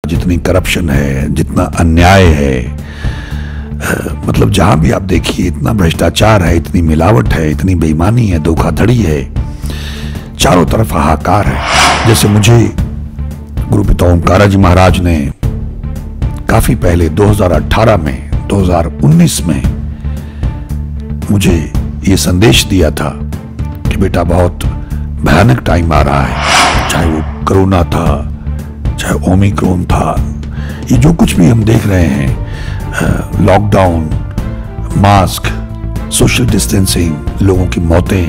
जितनी करप्शन है, जितना अन्याय है, मतलब जहां भी आप देखिए इतना भ्रष्टाचार है, इतनी मिलावट है, इतनी बेईमानी है, धोखाधड़ी है, चारों तरफ हाहाकार है। जैसे मुझे गुरु पिता ओमकारा जी महाराज ने काफी पहले 2018 में 2019 में मुझे ये संदेश दिया था कि बेटा बहुत भयानक टाइम आ रहा है, चाहे वो कोरोना था, चाहे ओमिक्रॉन था, ये जो कुछ भी हम देख रहे हैं, लॉकडाउन, मास्क, सोशल डिस्टेंसिंग, लोगों की मौतें,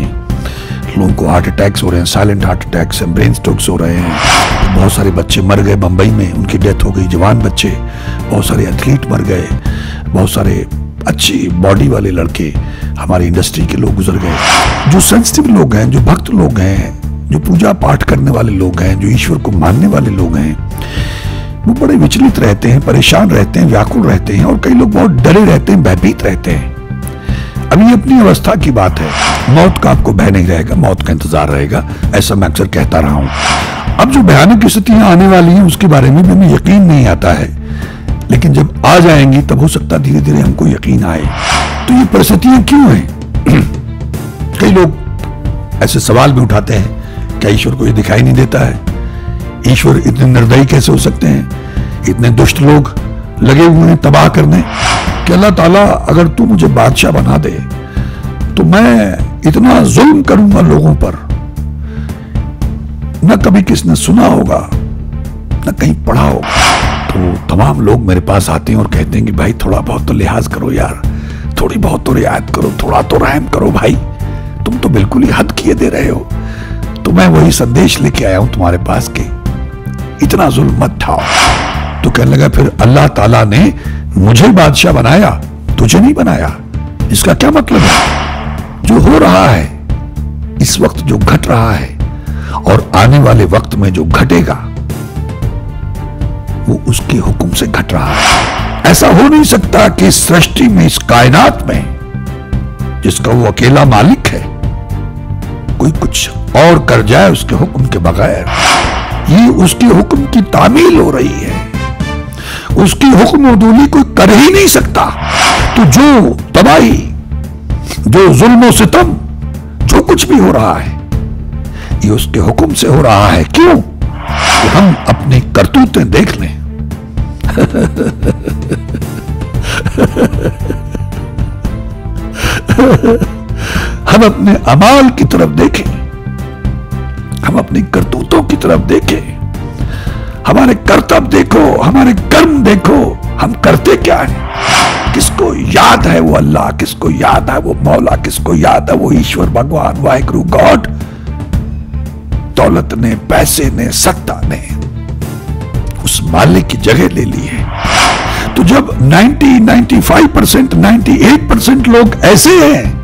लोगों को हार्ट अटैक्स हो रहे हैं, silent heart attacks, brain strokes हो रहे हैं, बहुत सारे बच्चे मर गए, मुंबई में उनकी डेथ हो गई, जवान बच्चे, बहुत सारे एथलीट मर गए, बहुत सारे अच्छी बॉडी वाले लड़के, हमारी इंडस्ट्री के लोग गुजर गए। जो सेंसिटिव लोग हैं, जो भक्त लोग हैं, जो पूजा पाठ करने वाले लोग हैं, जो ईश्वर को मानने वाले लोग हैं, वो बड़े विचलित रहते हैं, परेशान रहते हैं, व्याकुल रहते हैं, और कई लोग बहुत डरे रहते हैं, भयभीत रहते हैं। अब ये अपनी अवस्था की बात है, मौत का आपको भय नहीं रहेगा, मौत का इंतजार रहेगा, ऐसा मैं अक्सर कहता रहा हूं। अब जो भयानक स्थितियां आने वाली हैं उसके बारे में भी हमें यकीन नहीं आता है, लेकिन जब आ जाएंगी तब हो सकता धीरे धीरे हमको यकीन आए। तो ये परिस्थितियां क्यों हैं? कई लोग ऐसे सवाल भी उठाते हैं, क्या ईश्वर को ये दिखाई नहीं देता है? ईश्वर इतने निर्दयी कैसे हो सकते हैं? इतने दुष्ट लोग लगे हुए हैं तबाह करने कि अल्लाह ताला अगर तू मुझे बादशाह बना दे तो मैं इतना जुल्म करूंगा लोगों पर, न कभी किसने सुना होगा, न कहीं पढ़ा होगा। तो तमाम लोग मेरे पास आते हैं और कहते हैं कि भाई थोड़ा बहुत तो लिहाज करो यार, थोड़ी बहुत तो रियायत करो, थोड़ा तो रहम करो भाई, तुम तो बिल्कुल ही हद किए दे रहे हो। तो मैं वही संदेश लेके आया हूं तुम्हारे पास के इतना जुल्म मत ठाओ। तो कहने लगा फिर अल्लाह ताला ने मुझे बादशाह बनाया, तुझे नहीं बनाया, इसका क्या मतलब है? जो हो रहा है इस वक्त, जो घट रहा है और आने वाले वक्त में जो घटेगा वो उसके हुक्म से घट रहा है। ऐसा हो नहीं सकता कि इस सृष्टि में, इस कायनात में जिसका वो अकेला मालिक है, कोई कुछ और कर जाए उसके हुक्म के बगैर। ये उसके हुक्म की तामील हो रही है, उसकी हुक्म अदूली कोई कर ही नहीं सकता। तो जो तबाही, जो जुल्म सितम, जो कुछ भी हो रहा है ये उसके हुक्म से हो रहा है। क्यों? कि हम अपनी करतूतें देख लें। हम अपने अमाल की तरफ देखें, हम अपनी करतूतों की तरफ देखें, हमारे कर्तव्य देखो, हमारे कर्म देखो, हम करते क्या है, किसको याद है वो अल्लाह, किसको याद है वो मौला, किसको याद है वो ईश्वर भगवान वाहिगुरु गॉड। दौलत ने, पैसे ने, सत्ता ने उस मालिक की जगह ले ली है। तो जब 95%, 98% लोग ऐसे हैं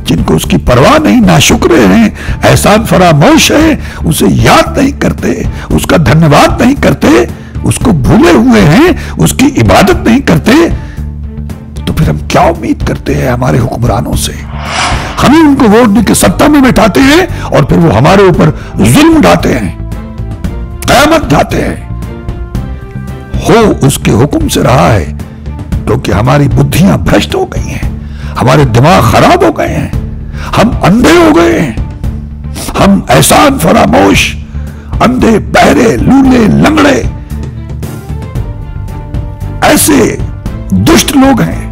जिनको उसकी परवाह नहीं, नाशुक्र हैं, एहसान फरामोश है, उसे याद नहीं करते, उसका धन्यवाद नहीं करते, उसको भूले हुए हैं, उसकी इबादत नहीं करते, तो फिर हम क्या उम्मीद करते हैं हमारे हुक्मरानों से? हम ही उनको वोट देकर सत्ता में बैठाते हैं और फिर वो हमारे ऊपर जुल्म ढाते हैं, कयामत ढाते हैं। हो उसके हुक्म से रहा है, क्योंकि हमारी बुद्धियां भ्रष्ट हो गई हैं, हमारे दिमाग खराब हो गए हैं, हम अंधे हो गए हैं, हम एहसान फरामोश, अंधे, बहरे, लूले, लंगड़े, ऐसे दुष्ट लोग हैं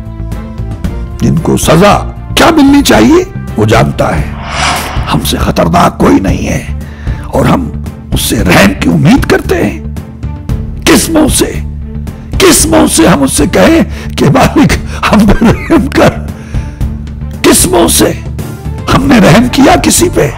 जिनको सजा क्या मिलनी चाहिए वो जानता है। हमसे खतरनाक कोई नहीं है और हम उससे रहम की उम्मीद करते हैं। किस मुंह से, किस मुंह से हम उससे कहें कि मालिक हम पर रहम कर? किस मुंह से? हमने रहम किया किसी पे?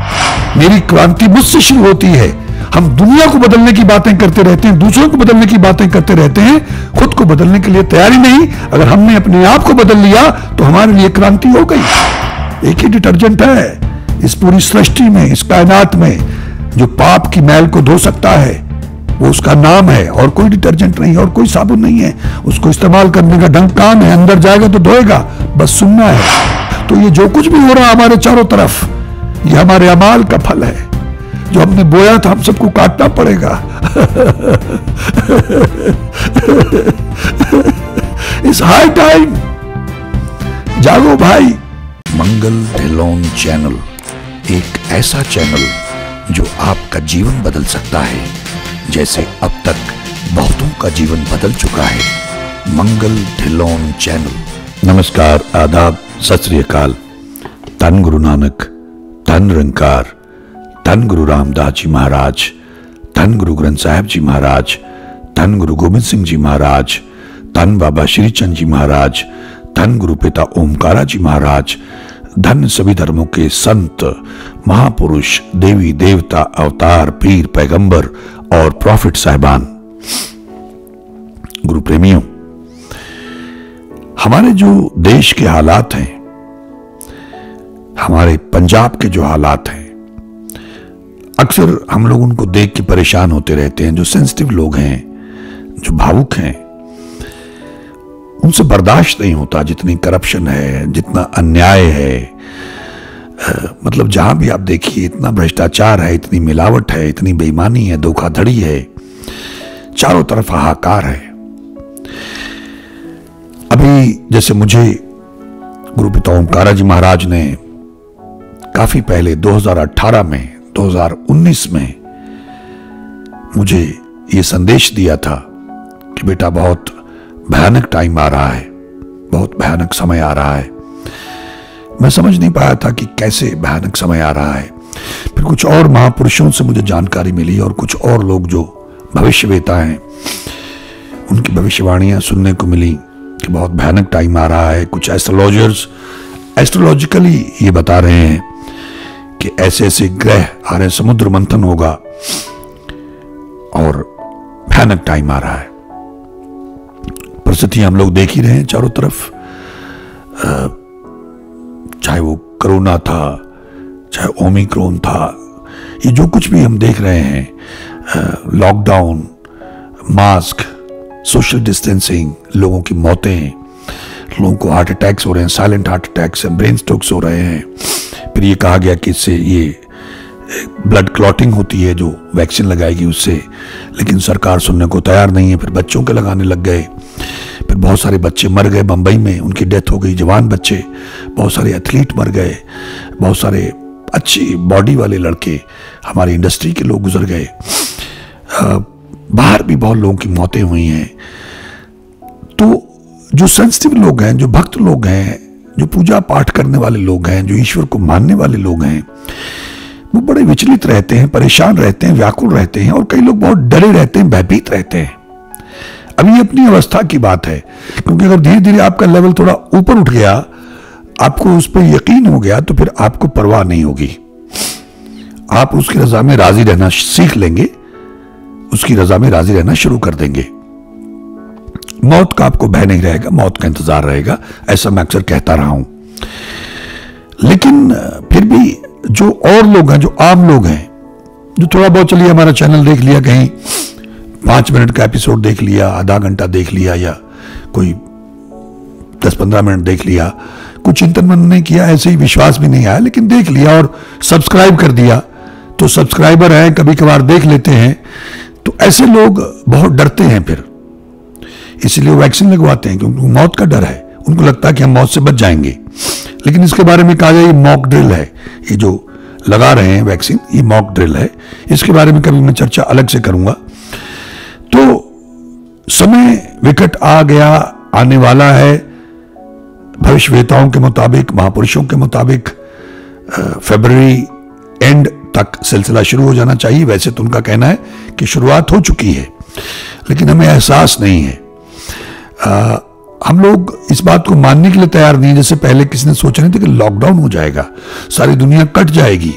मेरी क्रांति मुझसे शुरू होती है। हम दुनिया को बदलने की बातें करते रहते हैं, दूसरों को बदलने की बातें करते रहते हैं, खुद को बदलने के लिए तैयारी नहीं। अगर हमने अपने आप को बदल लिया तो हमारे लिए क्रांति हो गई। एक ही डिटर्जेंट है इस पूरी सृष्टि में, इस कायनात में, जो पाप की मैल को धो सकता है, वो उसका नाम है। और कोई डिटर्जेंट नहीं, और कोई साबुन नहीं है। उसको इस्तेमाल करने का ढंग काम है, अंदर जाएगा तो धोएगा, बस सुनना है। तो ये जो कुछ भी हो रहा है हमारे चारों तरफ, ये हमारे अमाल का फल है। जो हमने बोया था हम सबको काटना पड़ेगा। इट्स हाई टाइम, जागो भाई। मंगल ढिल्लोन चैनल एक ऐसा चैनल जो आपका जीवन बदल सकता है, जैसे अब तक बहुतों का जीवन बदल चुका है। मंगल ढिल्लोन चैनल। नमस्कार, आदाब, सत श्री अकाल। धन गुरु नानक, धन निरंकार, धन गुरु रामदास जी महाराज, धन गुरु ग्रंथ साहिब जी महाराज, धन गुरु गोबिंद सिंह जी महाराज, धन बाबा श्री चंद जी महाराज, धन गुरु पिता ओमकारा जी महाराज, धन सभी धर्मों के संत, महापुरुष, देवी देवता, अवतार, पीर, पैगंबर और प्रॉफिट साहिबान। गुरु प्रेमियों, हमारे जो देश के हालात हैं, हमारे पंजाब के जो हालात हैं, अक्सर हम लोग उनको देख के परेशान होते रहते हैं। जो सेंसिटिव लोग हैं, जो भावुक हैं, उनसे बर्दाश्त नहीं होता जितनी करप्शन है, जितना अन्याय है। मतलब जहां भी आप देखिए इतना भ्रष्टाचार है, इतनी मिलावट है, इतनी बेईमानी है, धोखाधड़ी है, चारों तरफ हाहाकार है। अभी जैसे मुझे गुरु पिता ओमकारा जी महाराज ने काफी पहले 2018 में, 2019 में मुझे ये संदेश दिया था कि बेटा बहुत भयानक टाइम आ रहा है, बहुत भयानक समय आ रहा है। मैं समझ नहीं पाया था कि कैसे भयानक समय आ रहा है। फिर कुछ और महापुरुषों से मुझे जानकारी मिली और कुछ और लोग जो भविष्यवेता हैं, उनकी भविष्यवाणियां सुनने को मिली कि बहुत भयानक टाइम आ रहा है। कुछ एस्ट्रोलॉजर्स एस्ट्रोलॉजिकली ये बता रहे हैं कि ऐसे ऐसे ग्रह आ रहे, समुद्र मंथन होगा और भयानक टाइम आ रहा है। परिस्थितियां हम लोग देख ही रहे हैं चारों तरफ, चाहे वो कोरोना था, चाहे ओमिक्रॉन था, ये जो कुछ भी हम देख रहे हैं, लॉकडाउन, मास्क, सोशल डिस्टेंसिंग, लोगों की मौतें, लोगों को हार्ट अटैक्स हो रहे हैं, silent heart attacks, brain strokes हो रहे हैं। फिर ये कहा गया कि इससे ये ब्लड क्लॉटिंग होती है जो वैक्सीन लगाएगी उससे, लेकिन सरकार सुनने को तैयार नहीं है। फिर बच्चों के लगाने लग गए, फिर बहुत सारे बच्चे मर गए, मुंबई में उनकी डेथ हो गई, जवान बच्चे, बहुत सारे एथलीट मर गए, बहुत सारे अच्छी बॉडी वाले लड़के, हमारी इंडस्ट्री के लोग गुजर गए, बाहर भी बहुत लोगों की मौतें हुई हैं। तो जो सेंसिटिव लोग हैं, जो भक्त लोग हैं, जो पूजा पाठ करने वाले लोग हैं, जो ईश्वर को मानने वाले लोग हैं, वो बड़े विचलित रहते हैं, परेशान रहते हैं, व्याकुल रहते हैं और कई लोग बहुत डरे रहते हैं, भयभीत रहते हैं। अब ये अपनी अवस्था की बात है, क्योंकि अगर धीरे धीरे आपका लेवल थोड़ा ऊपर उठ गया, आपको उस पर यकीन हो गया, तो फिर आपको परवाह नहीं होगी। आप उसकी रजा में राजी रहना सीख लेंगे, उसकी रजा में राजी रहना शुरू कर देंगे। मौत का आपको भय नहीं रहेगा, मौत का इंतजार रहेगा, ऐसा मैं अक्सर कहता रहा हूं। लेकिन फिर भी जो और लोग हैं, जो आम लोग हैं, जो थोड़ा बहुत चलिए हमारा चैनल देख लिया, कहीं 5 मिनट का एपिसोड देख लिया, आधा घंटा देख लिया, या कोई 10-15 मिनट देख लिया, कुछ चिंतन मन नहीं किया, ऐसे ही विश्वास भी नहीं आया, लेकिन देख लिया और सब्सक्राइब कर दिया, तो सब्सक्राइबर हैं, कभी कभार देख लेते हैं, तो ऐसे लोग बहुत डरते हैं, फिर इसलिए वैक्सीन लगवाते हैं, क्योंकि मौत का डर है। उनको लगता है कि हम मौत से बच जाएंगे। लेकिन इसके बारे में कहा जाए ये मॉक ड्रिल है, ये जो लगा रहे हैं वैक्सीन, ये मॉक ड्रिल है। इसके बारे में कभी मैं चर्चा अलग से करूंगा। तो समय विकट आ गया, आने वाला है। भविष्यवेताओं के मुताबिक, महापुरुषों के मुताबिक फरवरी एंड तक सिलसिला शुरू हो जाना चाहिए। वैसे तो उनका कहना है कि शुरुआत हो चुकी है, लेकिन हमें एहसास नहीं है। हम लोग इस बात को मानने के लिए तैयार नहीं। जैसे पहले किसी ने सोचा नहीं था कि लॉकडाउन हो जाएगा, सारी दुनिया कट जाएगी,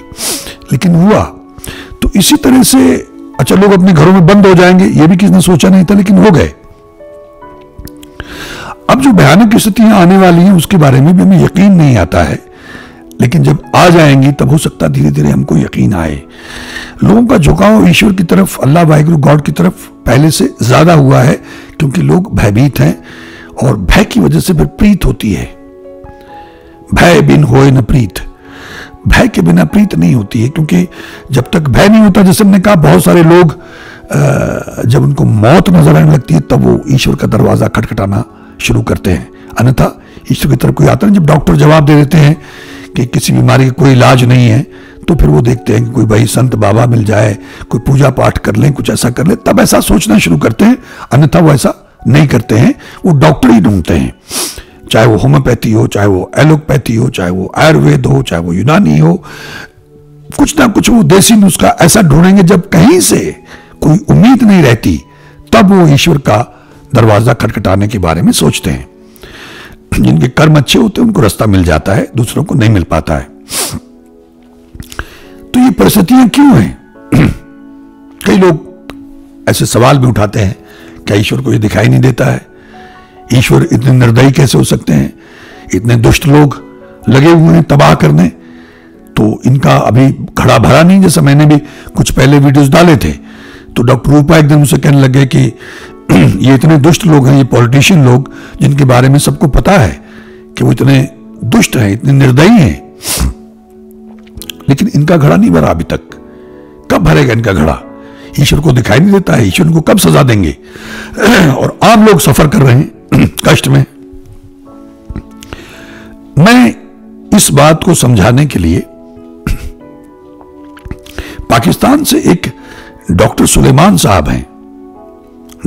लेकिन हुआ। तो इसी तरह से अच्छा लोग अपने घरों में बंद हो जाएंगे, ये भी किसी ने सोचा नहीं था, लेकिन हो गए। अब जो भयानक स्थितियां आने वाली हैं उसके बारे में भी हमें यकीन नहीं आता है, लेकिन जब आ जाएंगी तब हो सकता धीरे धीरे हमको यकीन आए। लोगों का झुकाव ईश्वर की तरफ, अल्लाह वाहिगुरु गॉड की तरफ पहले से ज्यादा हुआ है, क्योंकि लोग भयभीत हैं और भय की वजह से फिर प्रीत होती है। भय बिन होए न प्रीत। भय के बिना प्रीत नहीं होती है, क्योंकि जब तक भय नहीं होता, जैसे हमने कहा, बहुत सारे लोग जब उनको मौत नजर आने लगती है तब वो ईश्वर का दरवाजा खटखटाना शुरू करते हैं, अन्यथा ईश्वर की तरफ कोई आता नहीं। जब डॉक्टर जवाब दे देते हैं कि किसी बीमारी का कोई इलाज नहीं है, तो फिर वो देखते हैं कि कोई भाई संत बाबा मिल जाए, कोई पूजा पाठ कर लें, कुछ ऐसा कर लें, तब ऐसा सोचना शुरू करते हैं, अन्यथा वो ऐसा नहीं करते हैं। वो डॉक्टर ही ढूंढते हैं, चाहे वो होम्योपैथी हो, चाहे वो एलोपैथी हो, चाहे वो आयुर्वेद हो, चाहे वो यूनानी हो, कुछ ना कुछ वो देसी नुस्खा ऐसा ढूंढेंगे। जब कहीं से कोई उम्मीद नहीं रहती, तब वो ईश्वर का दरवाजा खटखटाने के बारे में सोचते हैं। जिनके कर्म अच्छे होते हैं उनको रास्ता मिल जाता है, दूसरों को नहीं मिल पाता है। तो ये परिस्थितियां क्यों हैं? कई लोग ऐसे सवाल भी उठाते हैं, क्या ईश्वर को ये दिखाई नहीं देता है? ईश्वर इतने निर्दयी कैसे हो सकते हैं? इतने दुष्ट लोग लगे हुए हैं तबाह करने, तो इनका अभी घड़ा भरा नहीं। जैसा मैंने भी कुछ पहले वीडियोस डाले थे, तो डॉक्टर रूपा एकदम उसे कहने लगे कि ये इतने दुष्ट लोग हैं, ये पॉलिटिशियन लोग, जिनके बारे में सबको पता है कि वो इतने दुष्ट हैं, इतने निर्दयी हैं, लेकिन इनका घड़ा नहीं भरा अभी तक। कब भरेगा इनका घड़ा? ईश्वर को दिखाई नहीं देता है, ईश्वर को कब सजा देंगे? और आम लोग सफर कर रहे हैं कष्ट में। मैं इस बात को समझाने के लिए पाकिस्तान से एक डॉक्टर सुलेमान साहब हैं,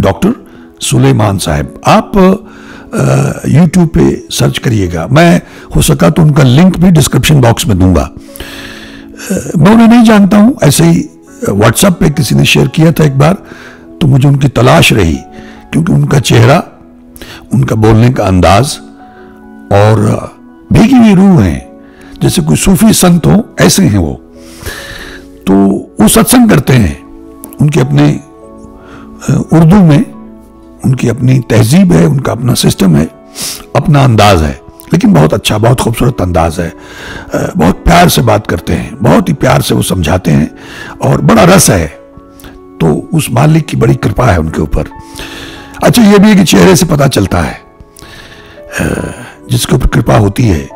डॉक्टर सुलेमान साहब, आप यूट्यूब पे सर्च करिएगा, मैं हो सका तो उनका लिंक भी डिस्क्रिप्शन बॉक्स में दूंगा। मैं उन्हें नहीं जानता हूं, ऐसे ही व्हाट्सएप पे किसी ने शेयर किया था एक बार, तो मुझे उनकी तलाश रही, क्योंकि उनका चेहरा, उनका बोलने का अंदाज और भीगी हुई रूह है, जैसे कोई सूफी संत हो, ऐसे हैं वो। तो वो सत्संग करते हैं, उनके अपने उर्दू में उनकी अपनी तहजीब है, उनका अपना सिस्टम है, अपना अंदाज है, लेकिन बहुत अच्छा, बहुत खूबसूरत अंदाज है। बहुत प्यार से बात करते हैं, बहुत ही प्यार से वो समझाते हैं और बड़ा रस है। तो उस मालिक की बड़ी कृपा है उनके ऊपर। अच्छा, ये भी है कि चेहरे से पता चलता है, जिसके ऊपर कृपा होती है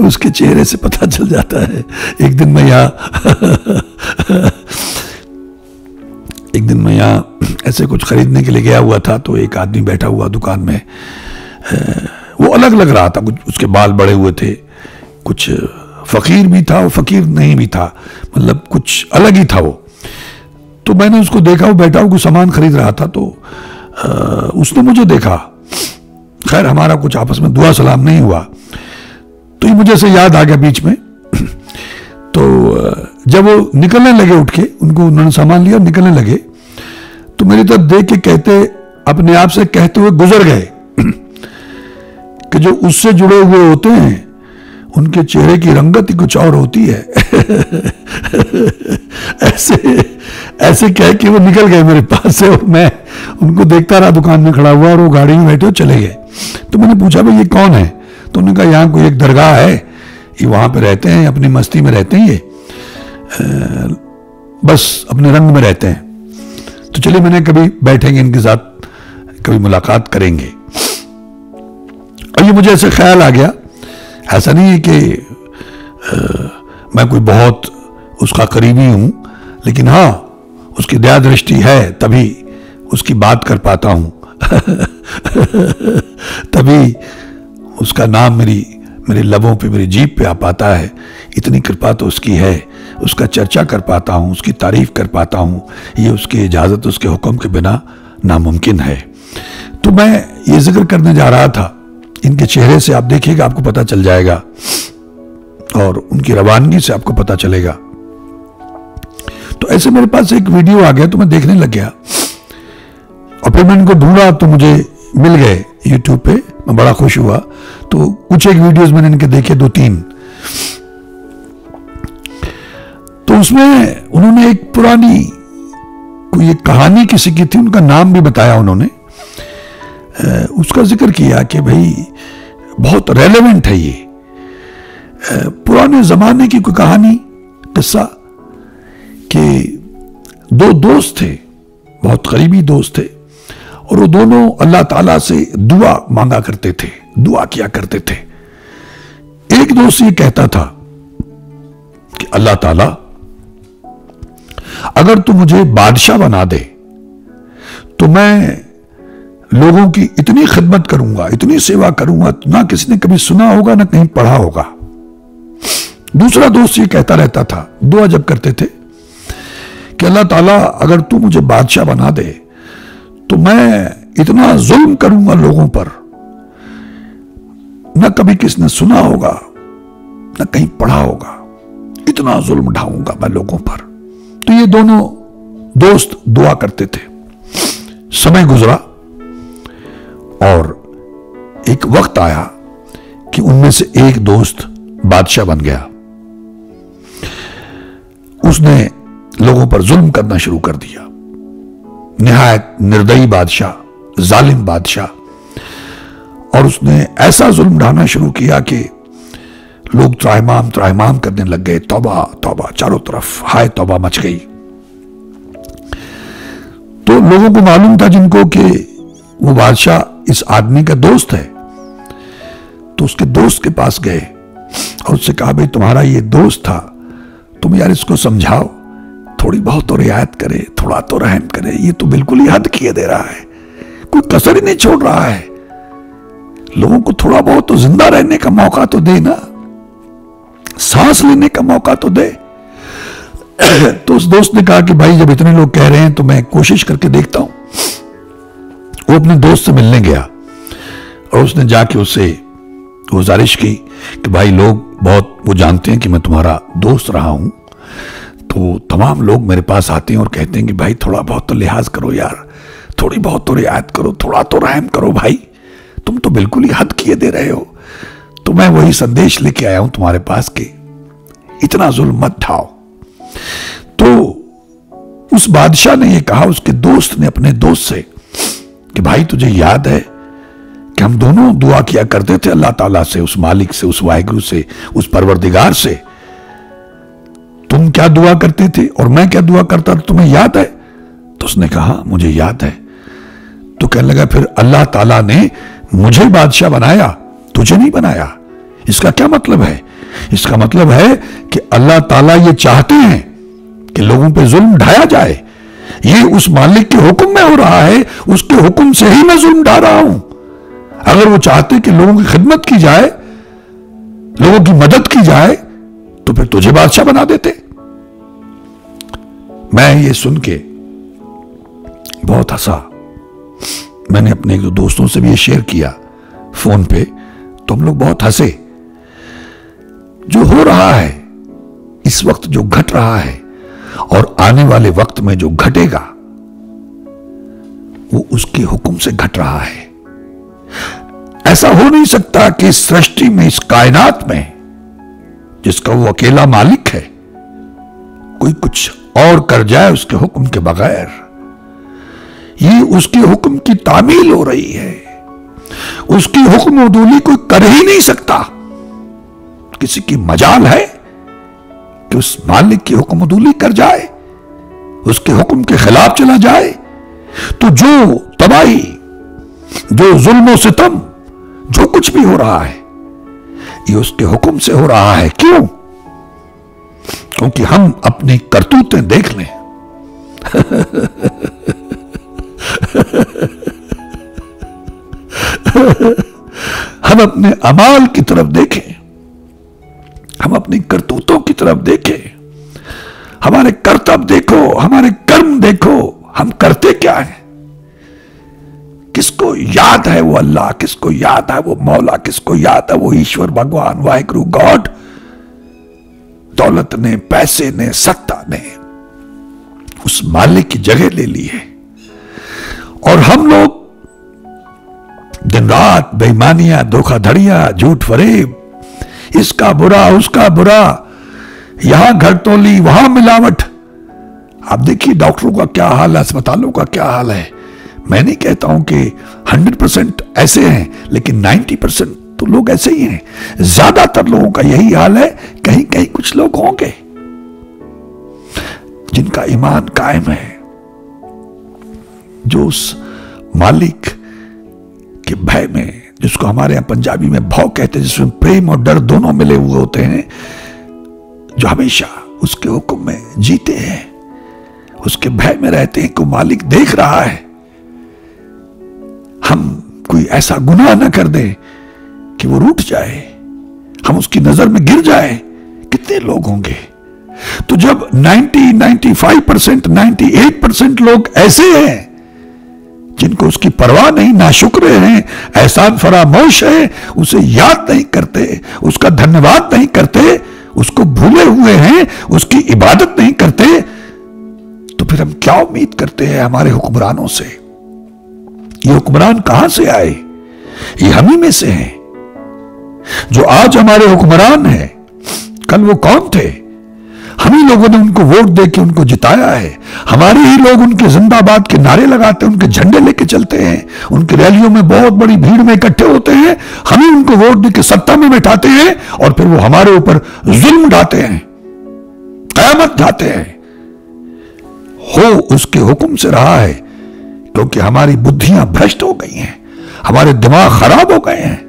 उसके चेहरे से पता चल जाता है। एक दिन मैं यहाँ ऐसे कुछ खरीदने के लिए गया हुआ था, तो एक आदमी बैठा हुआ दुकान में, वो अलग लग रहा था, कुछ उसके बाल बड़े हुए थे, कुछ फकीर भी था और फकीर नहीं भी था, मतलब कुछ अलग ही था वो। तो मैंने उसको देखा, वो बैठा हुआ कुछ सामान खरीद रहा था, तो उसने मुझे देखा। खैर हमारा कुछ आपस में दुआ सलाम नहीं हुआ, तो ये मुझे से याद आ गया बीच में। तो जब वो निकलने लगे उठ के, उन्होंने सामान लिया, निकलने लगे, तो मेरी तरफ देख के कहते, अपने आप से कहते हुए गुजर गए कि जो उससे जुड़े हुए होते हैं उनके चेहरे की रंगत ही कुछ और होती है। ऐसे कह के वो निकल गए मेरे पास से, और मैं उनको देखता रहा दुकान में खड़ा हुआ, और वो गाड़ी में बैठे और चले गए। तो मैंने पूछा, भाई ये कौन है? तो उन्होंने कहा, यहाँ कोई एक दरगाह है, ये वहां पे रहते हैं, अपनी मस्ती में रहते हैं, ये बस अपने रंग में रहते हैं। तो चलिए, मैंने कभी बैठेंगे इनके साथ, कभी मुलाकात करेंगे। और ये मुझे ऐसे ख्याल आ गया, ऐसा नहीं है कि मैं कोई बहुत उसका करीबी हूं, लेकिन हाँ, उसकी दया दृष्टि है, तभी उसकी बात कर पाता हूं। तभी उसका नाम मेरे लबों पे, मेरी जीभ पे आ पाता है। इतनी कृपा तो उसकी है, उसका चर्चा कर पाता हूं, उसकी तारीफ कर पाता हूं। ये उसकी इजाजत, उसके हुक्म के बिना नामुमकिन है। तो मैं ये जिक्र करने जा रहा था, इनके चेहरे से आप देखिएगा, आपको पता चल जाएगा, और उनकी रवानगी से आपको पता चलेगा। तो ऐसे मेरे पास एक वीडियो आ गया, तो मैं देखने लग गया, और फिर मैं इनको ढूंढा तो मुझे मिल गए यूट्यूब पे। मैं बड़ा खुश हुआ। तो कुछ एक वीडियोस मैंने इनके देखे, 2-3। तो उसमें उन्होंने एक पुरानी कोई एक कहानी किसी की थी, उनका नाम भी बताया उन्होंने, उसका जिक्र किया कि भाई बहुत रेलेवेंट है ये, पुराने जमाने की कोई कहानी, किस्सा, कि 2 दोस्त थे, बहुत करीबी दोस्त थे, और वो दोनों अल्लाह ताला से दुआ मांगा करते थे, दुआ किया करते थे। एक दोस्त ये कहता था कि अल्लाह ताला अगर तू मुझे बादशाह बना दे तो मैं लोगों की इतनी खिदमत करूंगा, इतनी सेवा करूंगा, ना किसी ने कभी सुना होगा ना कहीं पढ़ा होगा। दूसरा दोस्त ये कहता रहता था, दुआ जब करते थे कि अल्लाह ताला अगर तू मुझे बादशाह बना दे तो मैं इतना जुल्म करूंगा लोगों पर, ना कभी किसने सुना होगा ना कहीं पढ़ा होगा, इतना जुल्म ढाऊंगा मैं लोगों पर। तो ये दोनों दोस्त दुआ करते थे। समय गुजरा और एक वक्त आया कि उनमें से एक दोस्त बादशाह बन गया। उसने लोगों पर जुल्म करना शुरू कर दिया। निहायत निर्दयी बादशाह, जालिम बादशाह। और उसने ऐसा जुल्म ढाना शुरू किया कि लोग त्राहिमाम करने लग गए। तौबा तौबा, चारों तरफ हाय तौबा मच गई। तो लोगों को मालूम था जिनको कि वो बादशाह इस आदमी का दोस्त है, तो उसके दोस्त के पास गए और उससे कहा, भाई तुम्हारा ये दोस्त था, तुम यार इसको समझाओ, थोड़ी बहुत तो रियायत करे, थोड़ा तो रहम करे, ये तो बिल्कुल ही हद किए दे रहा है, कोई कसर ही नहीं छोड़ रहा है। लोगों को थोड़ा बहुत तो जिंदा रहने का मौका तो दे ना, सांस लेने का मौका तो दे। तो उस दोस्त ने कहा कि भाई जब इतने लोग कह रहे हैं तो मैं कोशिश करके देखता हूं। वो अपने दोस्त से मिलने गया और उसने जाके उससे गुजारिश की कि भाई लोग बहुत वो जानते हैं कि मैं तुम्हारा दोस्त रहा हूं, तो तमाम लोग मेरे पास आते हैं और कहते हैं कि भाई थोड़ा बहुत तो लिहाज करो यार, थोड़ी बहुत तो रियायत करो, थोड़ा तो रहम करो भाई, तुम तो बिल्कुल ही हद किए दे रहे हो। तो मैं वही संदेश लेके आया हूं तुम्हारे पास के इतना जुल्म मत ढाओ। तो उस बादशाह ने ये कहा उसके दोस्त ने अपने दोस्त से कि भाई तुझे याद है कि हम दोनों दुआ किया करते थे अल्लाह ताला से, उस मालिक से, उस वाहिगुरु से, उस परवरदिगार से। तुम क्या दुआ करते थे और मैं क्या दुआ करता था, तुम्हें याद है? तो उसने कहा मुझे याद है। तो कहने लगा फिर अल्लाह ताला ने मुझे बादशाह बनाया, तुझे नहीं बनाया। इसका क्या मतलब है? इसका मतलब है कि अल्लाह ताला ये चाहते हैं कि लोगों पे जुल्म ढाया जाए। ये उस मालिक के हुक्म में हो रहा है, उसके हुक्म से ही मैं जुल्म ढा रहा हूं। अगर वो चाहते कि लोगों की खिदमत की जाए, लोगों की मदद की जाए, तो फिर तुझे बादशाह बना देते। मैं ये सुन के बहुत हंसा। मैंने अपने एक दो दोस्तों से भी ये शेयर किया फोन पे, तो हम लोग बहुत हंसे। जो हो रहा है इस वक्त, जो घट रहा है और आने वाले वक्त में जो घटेगा, वो उसके हुक्म से घट रहा है। ऐसा हो नहीं सकता कि इस सृष्टि में, इस कायनात में, जिसका वो अकेला मालिक है, कोई कुछ और कर जाए उसके हुक्म के बगैर। ये उसके हुक्म की तामील हो रही है। उसकी हुक्म उदूली कोई कर ही नहीं सकता। किसी की मजाल है कि उस मालिक की हुक्म उदूली कर जाए, उसके हुक्म के खिलाफ चला जाए? तो जो तबाही, जो जुल्म सितम, जो कुछ भी हो रहा है, ये उसके हुक्म से हो रहा है। क्यों? क्योंकि हम अपनी करतूतें देख लें। हम अपने अमाल की तरफ देखें, हम अपनी करतूतों की तरफ देखें, हमारे कर्तव्य देखो, हमारे कर्म देखो, हम करते क्या है। किसको याद है वो अल्लाह, किसको याद है वो मौला, किसको याद है वो ईश्वर भगवान वाहिगुरु गॉड। दौलत ने, पैसे ने, सत्ता ने उस मालिक की जगह ले ली है। और हम लोग दिन रात बेईमानियां, धोखाधड़ियां, झूठ फरेब, इसका बुरा उसका बुरा, यहां घरतोली वहां मिलावट। आप देखिए डॉक्टरों का क्या हाल है, अस्पतालों का क्या हाल है। मैं नहीं कहता हूं कि 100% ऐसे हैं, लेकिन 90% तो लोग ऐसे ही हैं। ज्यादातर लोगों का यही हाल है। कहीं कहीं कुछ लोग होंगे जिनका ईमान कायम है, जो उस मालिक के भय में, जिसको हमारे यहां पंजाबी में भौ कहते हैं, जिसमें प्रेम और डर दोनों मिले हुए होते हैं, जो हमेशा उसके हुक्म में जीते हैं, उसके भय में रहते हैं कि मालिक देख रहा है, हम कोई ऐसा गुनाह न कर दे कि वो रूठ जाए, हम उसकी नजर में गिर जाए। कितने लोग होंगे? तो जब 95%, 98% लोग ऐसे हैं जिनको उसकी परवाह नहीं, नाशुक्र हैं, एहसान फरामोश है, उसे याद नहीं करते, उसका धन्यवाद नहीं करते, उसको भूले हुए हैं, उसकी इबादत नहीं करते, तो फिर हम क्या उम्मीद करते हैं हमारे हुक्मरानों से? ये हुक्मरान कहां से आए? ये हम ही में से हैं। जो आज हमारे हुक्मरान हैं, कल वो कौन थे? हम ही लोगों ने उनको वोट देके उनको जिताया है। हमारे ही लोग उनके जिंदाबाद के नारे लगाते हैं, उनके झंडे लेके चलते हैं, उनकी रैलियों में बहुत बड़ी भीड़ में इकट्ठे होते हैं। हम ही उनको वोट देके सत्ता में बैठाते हैं और फिर वो हमारे ऊपर जुल्म ढाते हैं, कयामत ढाते हैं। हो उसके हुक्म से रहा है, क्योंकि हमारी बुद्धियां भ्रष्ट हो गई हैं, हमारे दिमाग खराब हो गए हैं,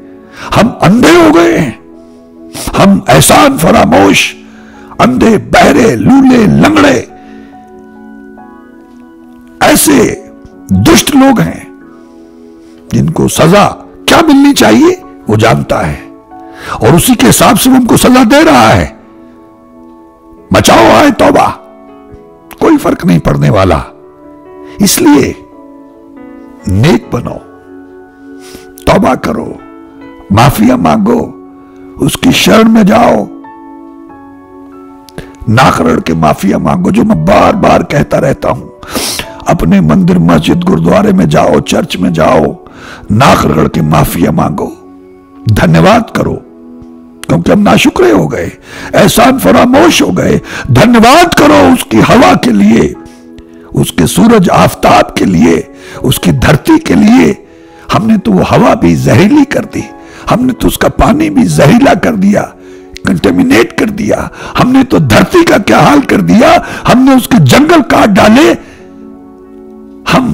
हम अंधे हो गए हैं, हम एहसान फरामोश, अंधे, बहरे, लूले, लंगड़े, ऐसे दुष्ट लोग हैं जिनको सजा क्या मिलनी चाहिए वो जानता है और उसी के हिसाब से वो उनको सजा दे रहा है। बचाओ आए तौबा, कोई फर्क नहीं पड़ने वाला। इसलिए नेक बनो, तौबा करो, माफिया मांगो, उसकी शरण में जाओ, नाक रगड़ के माफिया मांगो, जो मैं बार बार कहता रहता हूं। अपने मंदिर, मस्जिद, गुरुद्वारे में जाओ, चर्च में जाओ, नाक रगड़ के माफिया मांगो, धन्यवाद करो, क्योंकि हम नाशुक्रे हो गए, एहसान फरामोश हो गए। धन्यवाद करो उसकी हवा के लिए, उसके सूरज आफताब के लिए, उसकी धरती के लिए। हमने तो वो हवा भी जहरीली कर दी, हमने तो उसका पानी भी जहरीला कर दिया, कंटेमिनेट कर दिया। हमने तो धरती का क्या हाल कर दिया, हमने उसके जंगल काट डाले। हम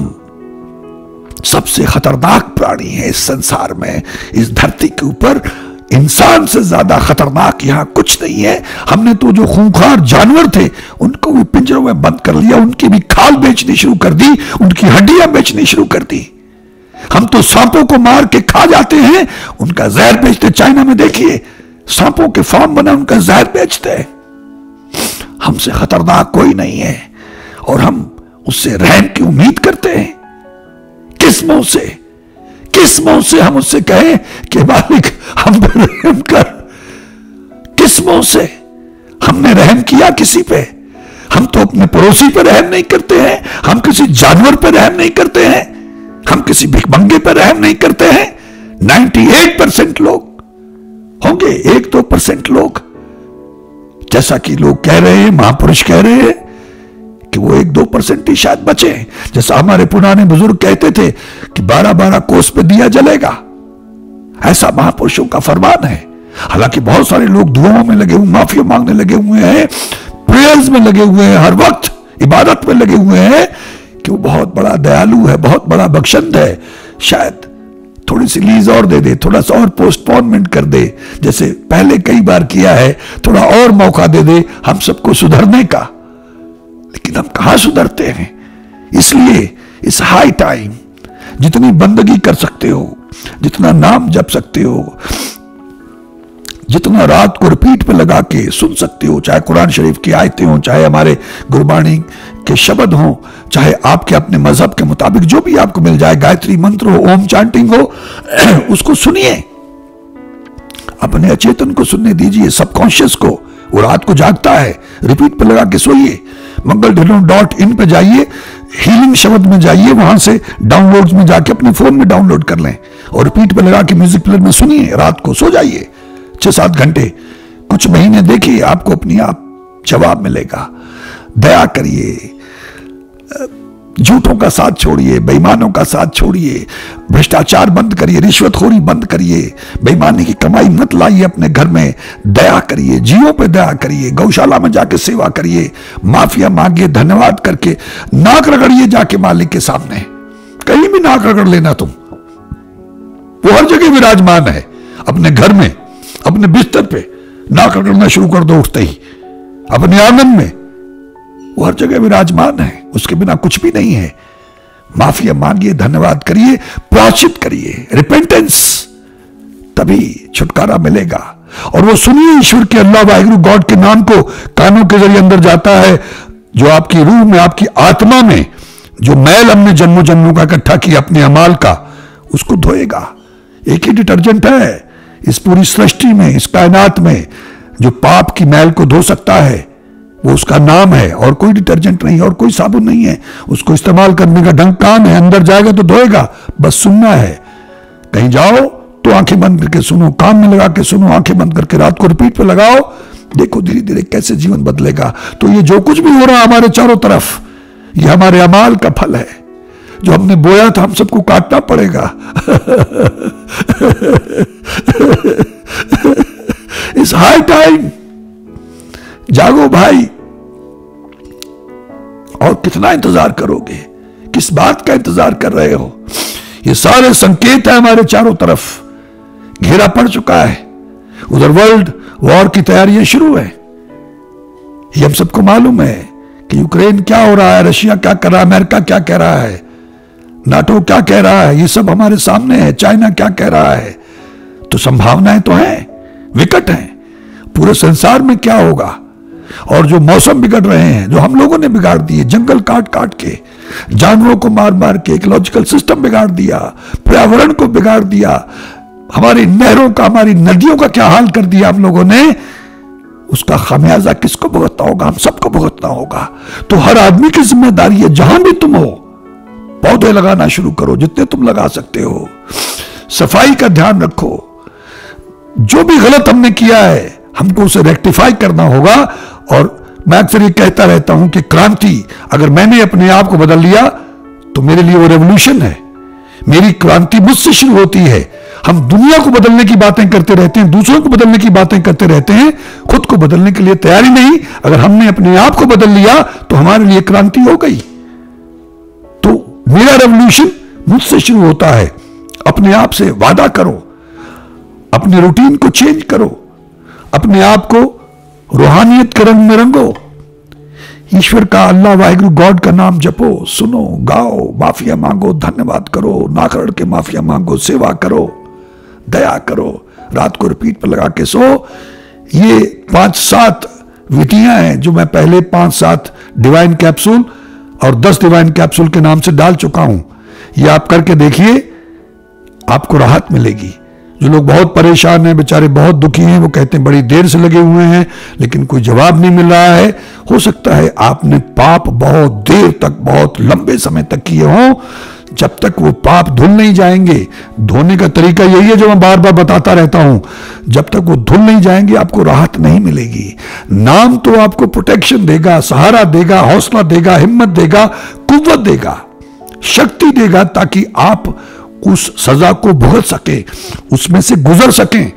सबसे खतरनाक प्राणी हैं इस संसार में, इस धरती के ऊपर इंसान से ज्यादा खतरनाक यहां कुछ नहीं है। हमने तो जो खूंखार जानवर थे उनको भी पिंजरों में बंद कर लिया, उनकी भी खाल बेचनी शुरू कर दी, उनकी हड्डियां बेचनी शुरू कर दी। हम तो सांपों को मार के खा जाते हैं, उनका जहर बेचते। चाइना में देखिए, सांपों के फार्म बना, उनका जहर बेचते हैं। हमसे खतरनाक कोई नहीं है और हम उससे रहम की उम्मीद करते हैं। किस मुंह से, किस मुंह से हम उससे कहें कि मालिक हम पर रहम कर? किस मुंह से? हमने रहम किया किसी पे? हम तो अपने पड़ोसी पर रहम नहीं करते हैं, हम किसी जानवर पर रहम नहीं करते हैं, हम किसी भिखमंगे पर रहम नहीं करते हैं। 98% लोग होंगे, 1-2% लोग, जैसा कि लोग कह रहे हैं, महापुरुष कह रहे हैं कि वो 1-2% ही शायद बचे। जैसा हमारे पुराने बुजुर्ग कहते थे कि 12-12 कोस पे दिया जलेगा, ऐसा महापुरुषों का फरमान है। हालांकि बहुत सारे लोग दुआओं में लगे हुए, माफी मांगने लगे हुए हैं, प्रेयर्स में लगे हुए हैं, हर वक्त इबादत में लगे हुए हैं कि वो बहुत बड़ा दयालु है, बहुत बड़ा बख्शंद है, शायद थोड़ी सी लीज और दे दे, थोड़ा सा और पोस्टपोनमेंट कर दे, जैसे पहले कई बार किया है, थोड़ा और मौका दे दे हम सबको सुधरने का। लेकिन हम कहां सुधरते हैं? इसलिए इस हाई टाइम जितनी बंदगी कर सकते हो, जितना नाम जप सकते हो, जितना रात को रिपीट पे लगा के सुन सकते हो, चाहे कुरान शरीफ की आयतें हो, चाहे हमारे गुरबाणी के शब्द हो, चाहे आपके अपने मजहब के मुताबिक जो भी आपको मिल जाए, गायत्री मंत्र हो, ओम चांटिंग हो, उसको सुनिए। अपने अचेतन को सुनने दीजिए, सबकॉन्शियस को। वो रात को जागता है, रिपीट पे लगा के सोइए। mangal.in पे जाइए, हीलिंग शब्द में जाइए, वहां से डाउनलोड्स में जाके अपने फोन में डाउनलोड कर लें और रिपीट पे लगा के म्यूजिक प्लेयर में सुनिए, रात को सो जाइए 6-7 घंटे। कुछ महीने देखिए, आपको अपने आप जवाब मिलेगा। दया करिए, झूठों का साथ छोड़िए, बेईमानों का साथ छोड़िए, भ्रष्टाचार बंद करिए, रिश्वतखोरी बंद करिए, बेईमानी की कमाई मत लाइए अपने घर में। दया करिए, जीवों पे दया करिए, गौशाला में जाके सेवा करिए, माफिया मांगिए, धन्यवाद करके नाक रगड़िए जाके मालिक के सामने। कहीं भी नाक रगड़ लेना तुम, वो हर जगह विराजमान है। अपने घर में, अपने बिस्तर पे नाक रगड़ना शुरू कर दो उठते ही, अपने आंगन में, वो हर जगह विराजमान है। उसके बिना कुछ भी नहीं है। माफिया मांगिए, धन्यवाद करिए, प्रायश्चित करिए, रिपेंटेंस, तभी छुटकारा मिलेगा। और वो सुनिए ईश्वर के, अल्लाह वाहिगुरु गॉड के नाम को कानों के जरिए अंदर जाता है, जो आपकी रूह में, आपकी आत्मा में जो मैल हमने जन्मों जन्मों का इकट्ठा किया अपने अमाल का, उसको धोएगा। एक ही डिटर्जेंट है इस पूरी सृष्टि में, इस कायनात में, जो पाप की मैल को धो सकता है, वो उसका नाम है। और कोई डिटर्जेंट नहीं, और कोई साबुन नहीं है। उसको इस्तेमाल करने का ढंग कान है, अंदर जाएगा तो धोएगा, बस सुनना है। कहीं जाओ तो आंखें बंद करके सुनो, कान में लगा के सुनो, आंखें बंद करके रात को रिपीट पे लगाओ, देखो धीरे धीरे कैसे जीवन बदलेगा। तो ये जो कुछ भी हो रहा है हमारे चारों तरफ, ये हमारे अमाल का फल है। जो हमने बोया था हम सबको काटना पड़ेगा। इट्स हाई टाइम, जागो भाई। और कितना इंतजार करोगे? किस बात का इंतजार कर रहे हो? ये सारे संकेत है हमारे चारों तरफ, घेरा पड़ चुका है। उधर वर्ल्ड वॉर की तैयारियां शुरू है। ये हम सबको मालूम है कि यूक्रेन क्या हो रहा है, रशिया क्या कर रहा है, अमेरिका क्या कह रहा है, नाटो क्या कह रहा है, ये सब हमारे सामने है। चाइना क्या कह रहा है। तो संभावनाएं तो हैं, विकट हैं। पूरे संसार में क्या होगा। और जो मौसम बिगड़ रहे हैं, जो हम लोगों ने बिगाड़ दिए, जंगल काट काट के, जानवरों को मार मार के, इकोलॉजिकल सिस्टम बिगाड़ दिया, पर्यावरण को बिगाड़ दिया, हमारी नहरों का, हमारी नदियों का क्या हाल कर दिया हम लोगों ने, उसका खामियाजा किसको भुगतना होगा? हम सबको भुगतना होगा। तो हर आदमी की जिम्मेदारी है, जहां भी तुम हो, पौधे लगाना शुरू करो जितने तुम लगा सकते हो, सफाई का ध्यान रखो। जो भी गलत हमने किया है हमको उसे रेक्टिफाई करना होगा। और मैं अक्सर ये कहता रहता हूं कि क्रांति, अगर मैंने अपने आप को बदल लिया तो मेरे लिए वो रेवोल्यूशन है। मेरी क्रांति मुझसे शुरू होती है। हम दुनिया को बदलने की बातें करते रहते हैं, दूसरों को बदलने की बातें करते रहते हैं, खुद को बदलने के लिए तैयारी नहीं। अगर हमने अपने आप को बदल लिया तो हमारे लिए क्रांति हो गई। तो मेरा रेवोल्यूशन मुझसे शुरू होता है। अपने आप से वादा करो, अपने रूटीन को चेंज करो, अपने आप को रूहानियत के रंग में रंगो, ईश्वर का, अल्लाह वाहिगुरु गॉड का नाम जपो, सुनो, गाओ, माफिया मांगो, धन्यवाद करो, नाखड़ के माफिया मांगो, सेवा करो, दया करो, रात को रिपीट पर लगा के सो। ये 5-7 विधियां हैं जो मैं पहले 5-7 डिवाइन कैप्सूल और 10 डिवाइन कैप्सूल के नाम से डाल चुका हूं। ये आप करके देखिए, आपको राहत मिलेगी। जो लोग बहुत परेशान हैं, बेचारे बहुत दुखी हैं, वो कहते हैं बड़ी देर से लगे हुए हैं लेकिन कोई जवाब नहीं मिल रहा है। हो सकता है आपने पाप बहुत देर तक, बहुत लंबे समय तक किए हों। जब तक वो पाप धुल नहीं जाएंगे, धोने का तरीका यही है जो मैं बार बार बताता रहता हूं, जब तक वो धुल नहीं जाएंगे आपको राहत नहीं मिलेगी। नाम तो आपको प्रोटेक्शन देगा, सहारा देगा, हौसला देगा, हिम्मत देगा, कुव्वत देगा, शक्ति देगा, ताकि आप उस सजा को भुगत सके, उसमें से गुजर सकें।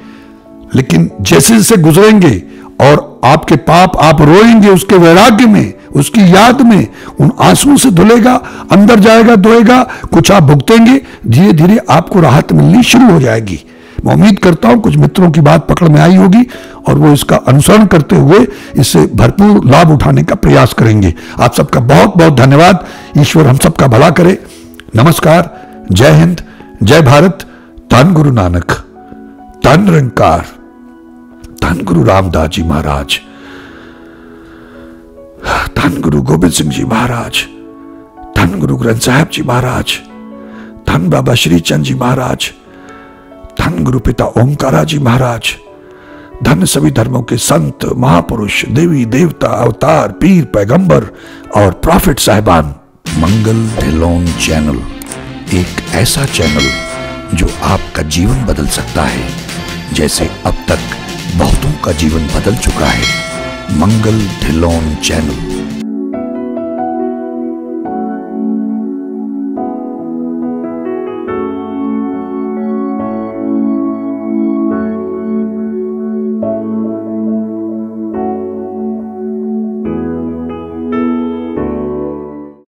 लेकिन जैसे जैसे गुजरेंगे और आपके पाप आप रोएंगे, उसके वैराग्य में, उसकी याद में, उन आंसुओं से धुलेगा, अंदर जाएगा, धोएगा, कुछ आप भुगतेंगे, धीरे धीरे आपको राहत मिलनी शुरू हो जाएगी। मैं उम्मीद करता हूं कुछ मित्रों की बात पकड़ में आई होगी और वो इसका अनुसरण करते हुए इससे भरपूर लाभ उठाने का प्रयास करेंगे। आप सबका बहुत बहुत धन्यवाद। ईश्वर हम सबका भला करे। नमस्कार, जय हिंद, जय भारत। धन गुरु नानक, धन निरंकार, धन गुरु रामदास जी महाराज, धन गुरु गोबिंद सिंह जी महाराज, धन गुरु ग्रंथ साहिब जी महाराज, धन बाबा श्री चंद जी महाराज, धन गुरु पिता ओमकारा जी महाराज, धन सभी धर्मों के संत, महापुरुष, देवी देवता, अवतार, पीर, पैगंबर और प्रॉफिट साहिबान। मंगल ढिल्लोन चैनल एक ऐसा चैनल जो आपका जीवन बदल सकता है, जैसे अब तक बहुतों का जीवन बदल चुका है। मंगल ढिल्लोन चैनल।